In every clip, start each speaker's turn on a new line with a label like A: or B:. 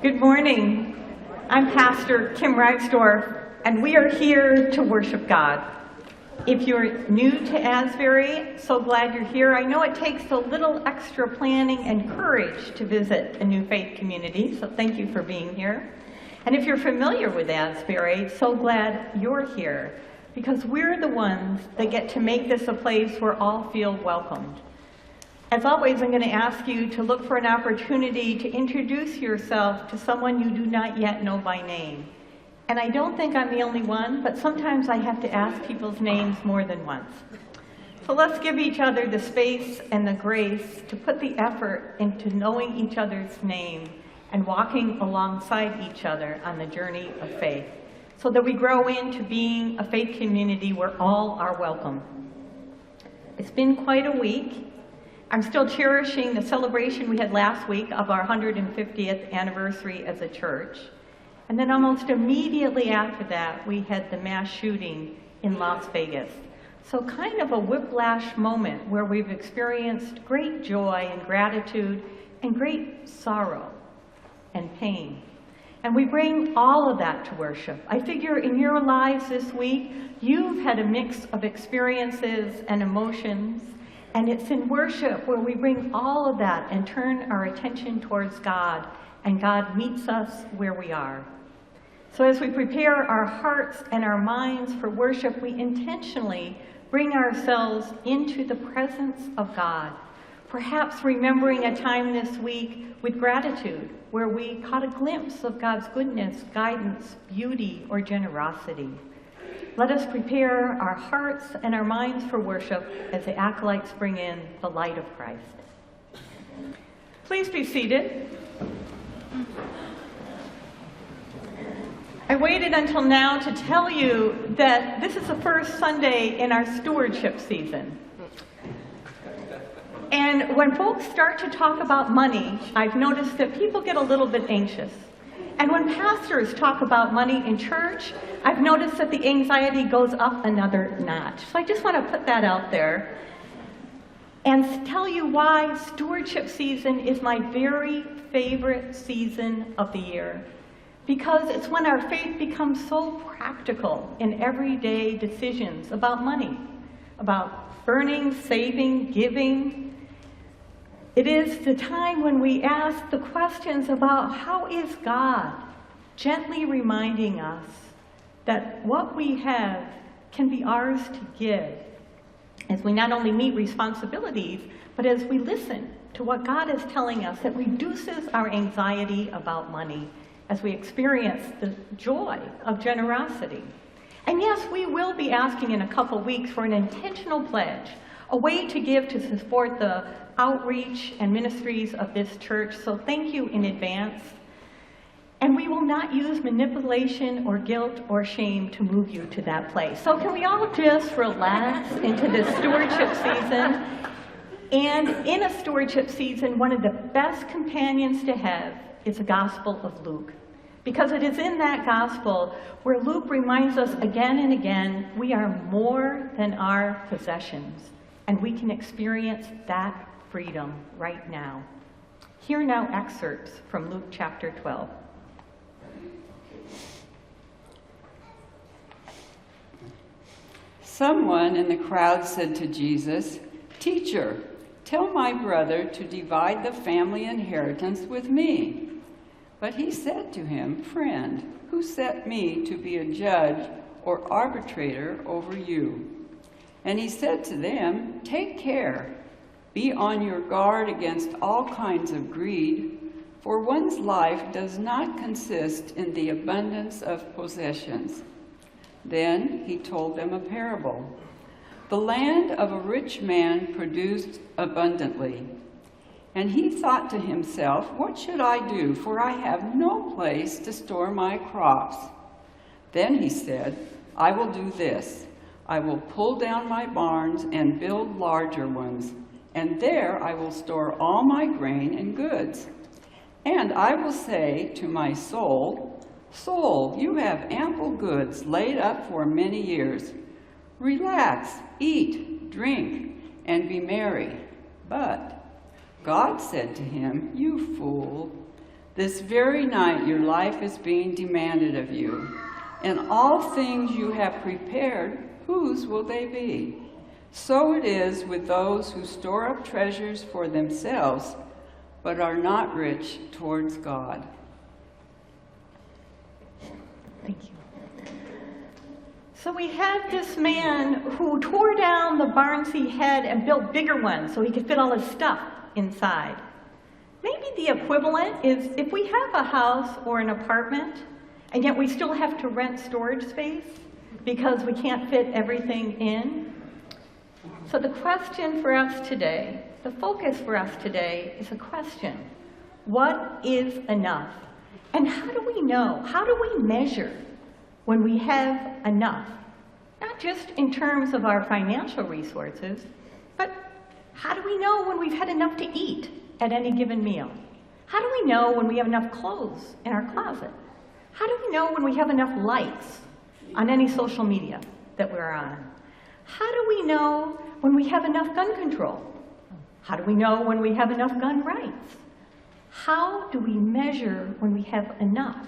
A: Good morning. I'm Pastor Kim Risedorph, and we are here to worship God. If you're new to Asbury, so glad you're here. I know it takes a little extra planning and courage to visit a new faith community, so thank you for being here. And if you're familiar with Asbury, so glad you're here, because we're the ones that get to make this a place where all feel welcomed. As always, I'm going to ask you to look for an opportunity to introduce yourself to someone you do not yet know by name. And I don't think I'm the only one, but sometimes I have to ask people's names more than once. So let's give each other the space and the grace to put the effort into knowing each other's name and walking alongside each other on the journey of faith, so that we grow into being a faith community where all are welcome. It's been quite a week. I'm still cherishing the celebration we had last week of our 150th anniversary as a church. And then almost immediately after that, we had the mass shooting in Las Vegas. So kind of a whiplash moment where we've experienced great joy and gratitude and great sorrow and pain. And we bring all of that to worship. I figure in your lives this week, you've had a mix of experiences and emotions. And it's in worship where we bring all of that and turn our attention towards God, and God meets us where we are. So as we prepare our hearts and our minds for worship, we intentionally bring ourselves into the presence of God, perhaps remembering a time this week with gratitude, where we caught a glimpse of God's goodness, guidance, beauty, or generosity. Let us prepare our hearts and our minds for worship as the acolytes bring in the light of Christ. Please be seated. I waited until now to tell you that this is the first Sunday in our stewardship season. And when folks start to talk about money, I've noticed that people get a little bit anxious. And when pastors talk about money in church, I've noticed that the anxiety goes up another notch. So I just want to put that out there and tell you why stewardship season is my very favorite season of the year. Because it's when our faith becomes so practical in everyday decisions about money, about burning, saving, giving. It is the time when we ask the questions about how is God, gently reminding us that what we have can be ours to give, as we not only meet responsibilities, but as we listen to what God is telling us that reduces our anxiety about money, as we experience the joy of generosity. And yes, we will be asking in a couple weeks for an intentional pledge, a way to give to support the outreach and ministries of this church, so thank you in advance. And we will not use manipulation or guilt or shame to move you to that place. So can we all just relax into this stewardship season? And in a stewardship season, one of the best companions to have is the Gospel of Luke. Because it is in that gospel where Luke reminds us again and again, we are more than our possessions. And we can experience that freedom right now. Here now excerpts from Luke chapter 12.
B: Someone in the crowd said to Jesus, "Teacher, tell my brother to divide the family inheritance with me." But he said to him, "Friend, who set me to be a judge or arbitrator over you?" And he said to them, "Take care. Be on your guard against all kinds of greed, for one's life does not consist in the abundance of possessions." Then he told them a parable. The land of a rich man produced abundantly. And he thought to himself, "What should I do? For I have no place to store my crops." Then he said, "I will do this. I will pull down my barns and build larger ones, and there I will store all my grain and goods. And I will say to my soul, 'Soul, you have ample goods laid up for many years. Relax, eat, drink, and be merry.' But God said to him, 'You fool, This very night your life is being demanded of you, and all things you have prepared, whose will they be? So it is with those who store up treasures for themselves, but are not rich towards God.
A: Thank you. So we had this man who tore down the barns he had and built bigger ones so he could fit all his stuff inside. Maybe the equivalent is if we have a house or an apartment, and yet we still have to rent storage space because we can't fit everything in. So the question for us today, the focus for us today is a question. What is enough? And how do we know? How do we measure when we have enough? Not just in terms of our financial resources, but how do we know when we've had enough to eat at any given meal? How do we know when we have enough clothes in our closet? How do we know when we have enough likes on any social media that we're on? How do we know when we have enough gun control? How do we know when we have enough gun rights? How do we measure when we have enough?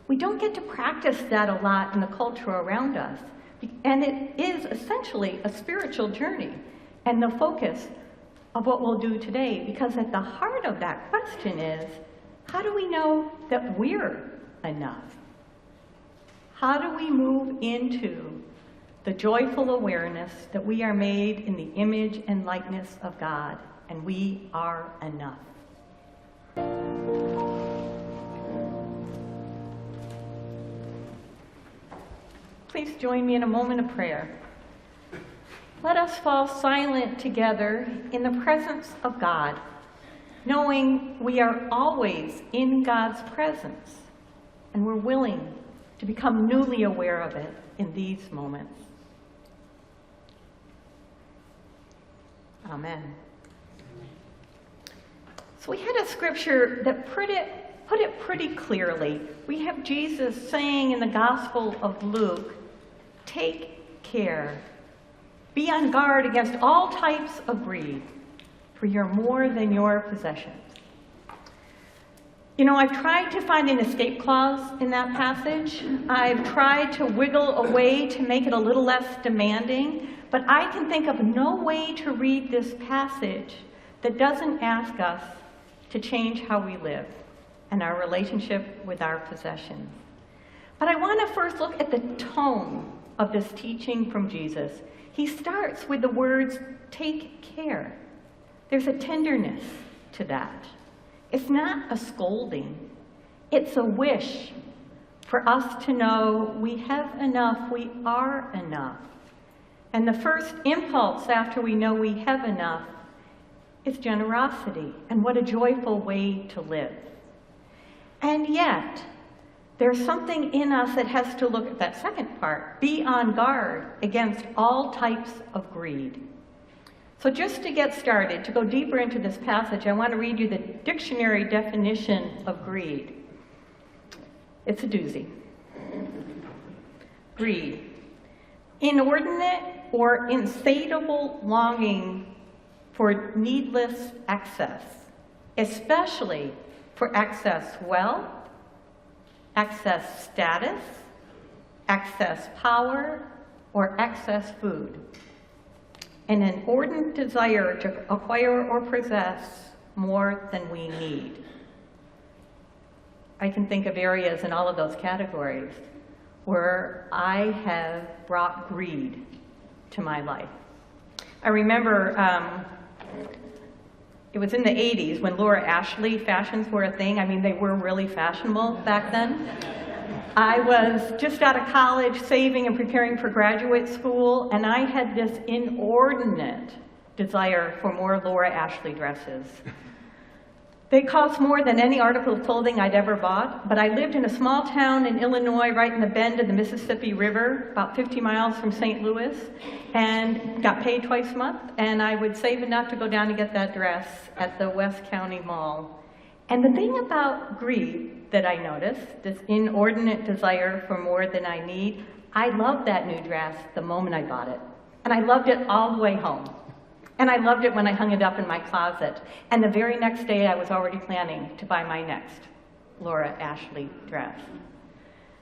A: We don't get to practice that a lot in the culture around us, and it is essentially a spiritual journey and the focus of what we'll do today, because at the heart of that question is, how do we know that we're enough? How do we move into the joyful awareness that we are made in the image and likeness of God, and we are enough? Please join me in a moment of prayer. Let us fall silent together in the presence of God, knowing we are always in God's presence, and we're willing to become newly aware of it in these moments. Amen. So we had a scripture that put it pretty clearly. We have Jesus saying in the Gospel of Luke, "Take care. Be on guard against all types of greed, for you're more than your possessions." You know, I've tried to find an escape clause in that passage. I've tried to wiggle away to make it a little less demanding, but I can think of no way to read this passage that doesn't ask us to change how we live and our relationship with our possessions. But I want to first look at the tone of this teaching from Jesus. He starts with the words, "take care." There's a tenderness to that. It's not a scolding. It's a wish for us to know we have enough, we are enough. And the first impulse after we know we have enough is generosity, and what a joyful way to live. And yet, there's something in us that has to look at that second part, be on guard against all types of greed. So just to get started, to go deeper into this passage, I want to read you the dictionary definition of greed. It's a doozy. Greed: inordinate or insatiable longing for needless excess, especially for excess wealth, excess status, excess power, or excess food. An inordinate desire to acquire or possess more than we need. I can think of areas in all of those categories where I have brought greed to my life. I remember it was in the 80s when Laura Ashley fashions were a thing. I mean, they were really fashionable back then. I was just out of college, saving and preparing for graduate school, and I had this inordinate desire for more Laura Ashley dresses. They cost more than any article of clothing I'd ever bought, but I lived in a small town in Illinois, right in the bend of the Mississippi River, about 50 miles from St. Louis, and got paid twice a month, and I would save enough to go down and get that dress at the West County Mall. And the thing about greed that I noticed, this inordinate desire for more than I need, I loved that new dress the moment I bought it. And I loved it all the way home. And I loved it when I hung it up in my closet. And the very next day I was already planning to buy my next Laura Ashley dress.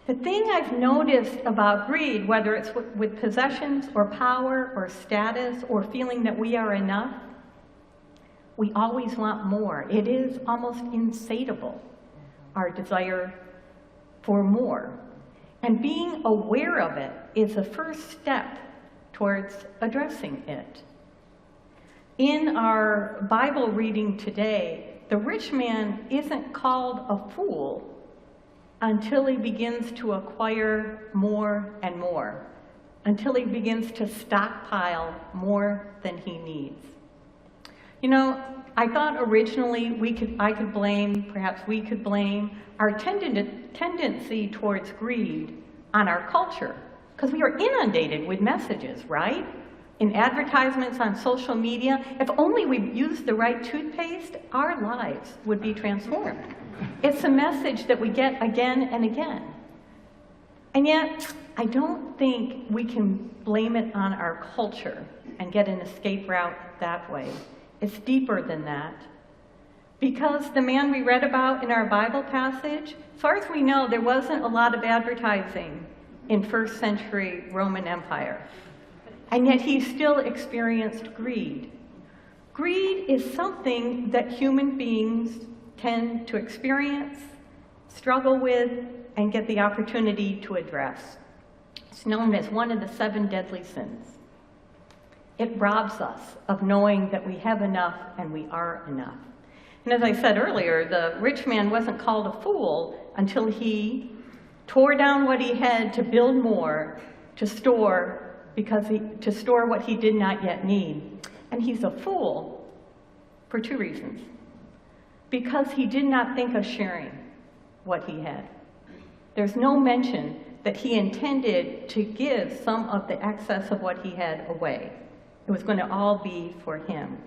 A: The thing I've noticed about greed, whether it's with possessions or power or status or feeling that we are enough, we always want more. It is almost insatiable, our desire for more. And being aware of it is the first step towards addressing it. In our Bible reading today, the rich man isn't called a fool until he begins to acquire more and more, until he begins to stockpile more than he needs. You know, I thought originally we could blame our tendency towards greed on our culture, because we are inundated with messages, right? In advertisements on social media, if only we used the right toothpaste, our lives would be transformed. It's a message that we get again and again. And yet, I don't think we can blame it on our culture and get an escape route that way. It's deeper than that. Because the man we read about in our Bible passage, as far as we know, there wasn't a lot of advertising in first century Roman Empire. And yet he still experienced greed. Greed is something that human beings tend to experience, struggle with, and get the opportunity to address. It's known as one of the 7 deadly sins. It robs us of knowing that we have enough and we are enough. And as I said earlier, the rich man wasn't called a fool until he tore down what he had to build more, to store what he did not yet need. And he's a fool for 2 reasons. Because he did not think of sharing what he had. There's no mention that he intended to give some of the excess of what he had away. It was going to all be for him.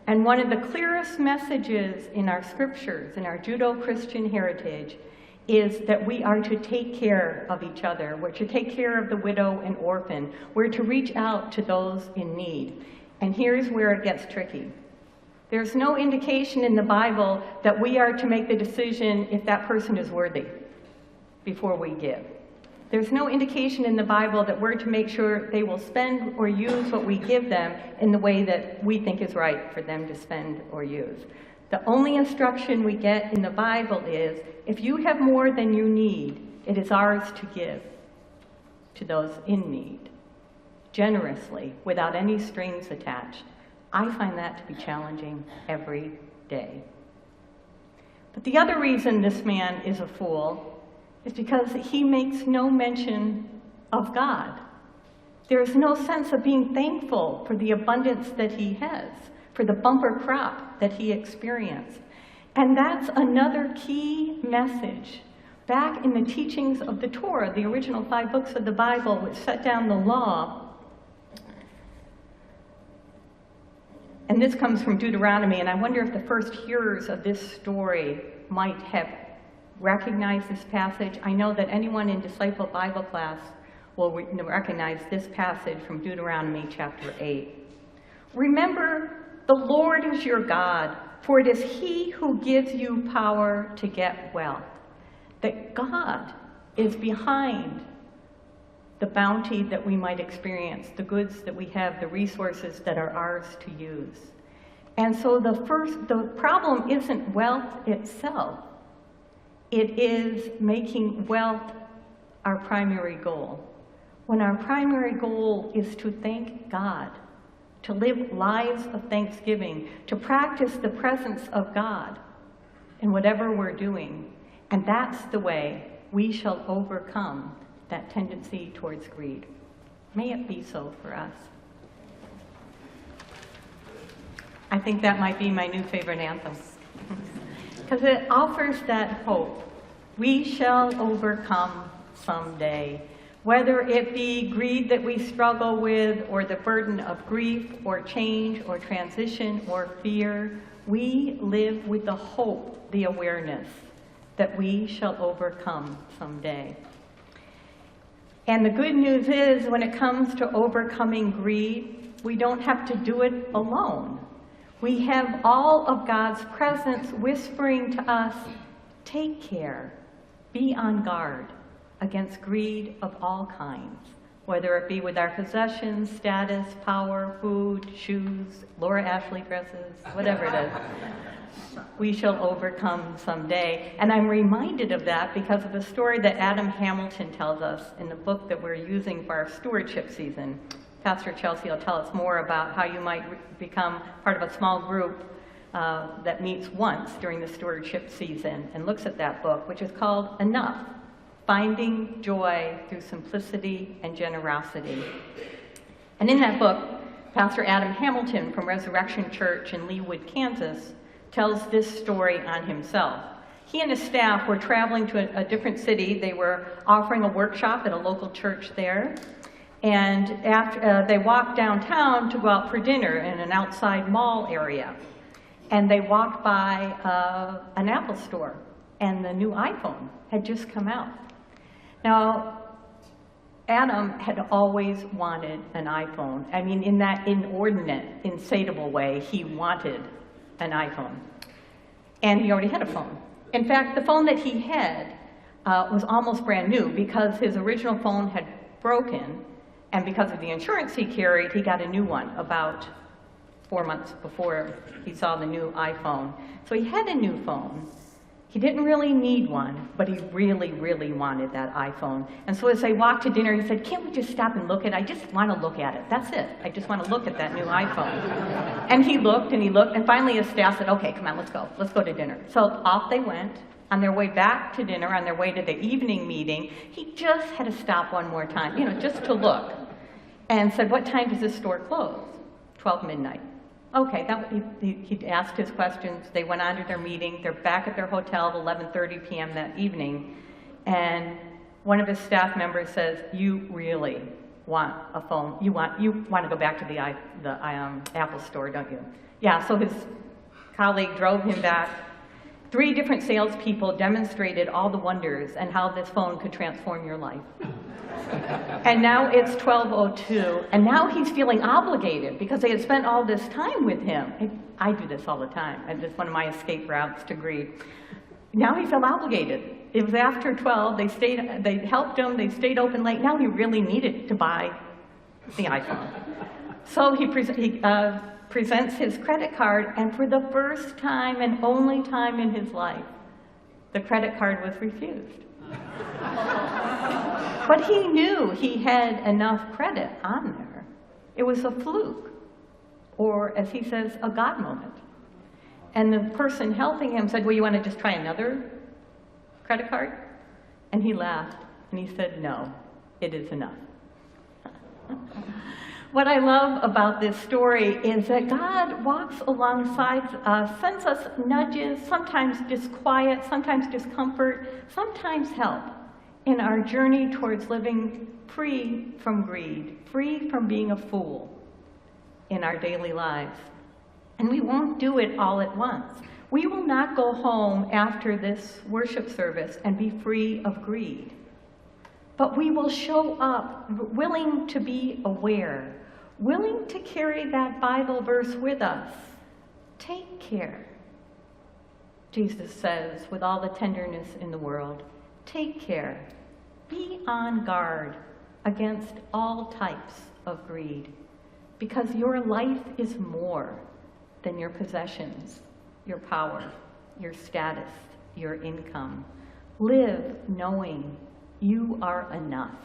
A: And one of the clearest messages in our scriptures, in our Judeo-Christian heritage, is that we are to take care of each other. We're to take care of the widow and orphan. We're to reach out to those in need. And here's where it gets tricky. There's no indication in the Bible that we are to make the decision if that person is worthy before we give. There's no indication in the Bible that we're to make sure they will spend or use what we give them in the way that we think is right for them to spend or use. The only instruction we get in the Bible is, if you have more than you need, it is ours to give to those in need, generously, without any strings attached. I find that to be challenging every day. But the other reason this man is a fool is because he makes no mention of God. There is no sense of being thankful for the abundance that he has, for the bumper crop that he experienced. And that's another key message. Back in the teachings of the Torah, the original 5 books of the Bible, which set down the law, and this comes from Deuteronomy, and I wonder if the first hearers of this story might have recognized this passage. I know that anyone in Disciple Bible class will recognize this passage from Deuteronomy chapter 8. Remember, the Lord is your God, for it is He who gives you power to get wealth. That God is behind the bounty that we might experience, the goods that we have, the resources that are ours to use. And so the problem isn't wealth itself. It is making wealth our primary goal. When our primary goal is to thank God, to live lives of thanksgiving, to practice the presence of God in whatever we're doing. And that's the way we shall overcome that tendency towards greed. May it be so for us. I think that might be my new favorite anthem, because it offers that hope. We shall overcome someday. Whether it be greed that we struggle with, or the burden of grief, or change, or transition, or fear, we live with the hope, the awareness that we shall overcome someday. And the good news is, when it comes to overcoming greed, we don't have to do it alone. We have all of God's presence whispering to us, Take care, be on guard against greed of all kinds, whether it be with our possessions, status, power, food, shoes, Laura Ashley dresses, whatever it is. We shall overcome someday. And I'm reminded of that because of a story that Adam Hamilton tells us in the book that we're using for our stewardship season. Pastor Chelsea will tell us more about how you might become part of a small group that meets once during the stewardship season and looks at that book, which is called Enough, Finding Joy Through Simplicity and Generosity. And in that book, Pastor Adam Hamilton from Resurrection Church in Leawood, Kansas, tells this story on himself. He and his staff were traveling to a different city. They were offering a workshop at a local church there. And after they walked downtown to go out for dinner in an outside mall area. And they walked by an Apple store, and the new iPhone had just come out. Now, Adam had always wanted an iPhone. I mean, in that inordinate, insatiable way, he wanted an iPhone. And he already had a phone. In fact, the phone that he had was almost brand new because his original phone had broken, and because of the insurance he carried, he got a new one about 4 months before he saw the new iPhone. So he had a new phone. He didn't really need one, but he really, really wanted that iPhone. And so as they walked to dinner, he said, "Can't we just stop and look at it? I just want to look at it. That's it. I just want to look at that new iPhone." And he looked, and finally his staff said, "Okay, come on, let's go. Let's go to dinner." So off they went. On their way back to dinner, on their way to the evening meeting, he just had to stop one more time, just to look. And said, "What time does this store close?" 12 midnight. Okay, he'd asked his questions. They went on to their meeting. They're back at their hotel at 11:30 p.m. that evening. And one of his staff members says, "You really want a phone. You want to go back to the Apple store, don't you?" Yeah, so his colleague drove him back. 3 different salespeople demonstrated all the wonders and how this phone could transform your life. And now it's 12:02, and now he's feeling obligated because they had spent all this time with him. I do this all the time. It's one of my escape routes to greed. Now he felt obligated. It was after 12. They helped him. They stayed open late. Now he really needed to buy the iPhone. So he presents his credit card, and for the first time and only time in his life, the credit card was refused. But he knew he had enough credit on there. It was a fluke, or as he says, a God moment. And the person helping him said, "Well, you want to just try another credit card?" And he laughed, and he said, "No, it is enough." What I love about this story is that God walks alongside us, sends us nudges, sometimes disquiet, sometimes discomfort, sometimes help in our journey towards living free from greed, free from being a fool in our daily lives. And we won't do it all at once. We will not go home after this worship service and be free of greed. But we will show up willing to be aware, willing to carry that Bible verse with us. Take care. Jesus says, with all the tenderness in the world, take care. Be on guard against all types of greed, because your life is more than your possessions, your power, your status, your income. Live knowing you are enough.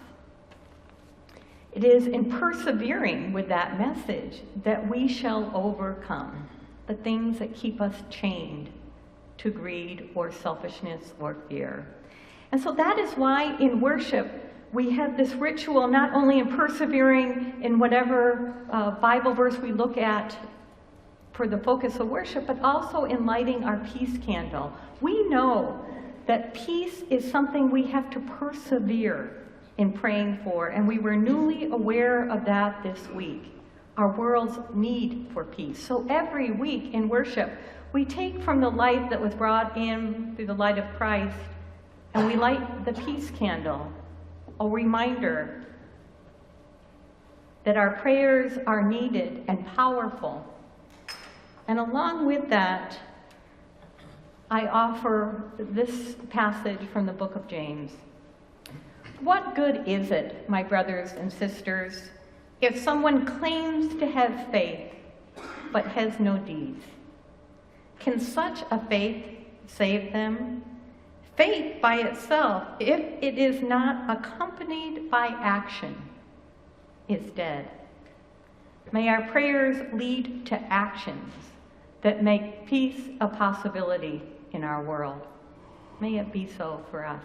A: It is in persevering with that message that we shall overcome the things that keep us chained to greed or selfishness or fear. And so that is why in worship we have this ritual, not only in persevering in whatever Bible verse we look at for the focus of worship, but also in lighting our peace candle. We know that peace is something we have to persevere in praying for, and we were newly aware of that this week, our world's need for peace. So every week in worship, we take from the light that was brought in through the light of Christ, and we light the peace candle, a reminder that our prayers are needed and powerful. And along with that, I offer this passage from the book of James. What good is it, my brothers and sisters, if someone claims to have faith but has no deeds? Can such a faith save them? Faith by itself, if it is not accompanied by action, is dead. May our prayers lead to actions that make peace a possibility in our world. May it be so for us.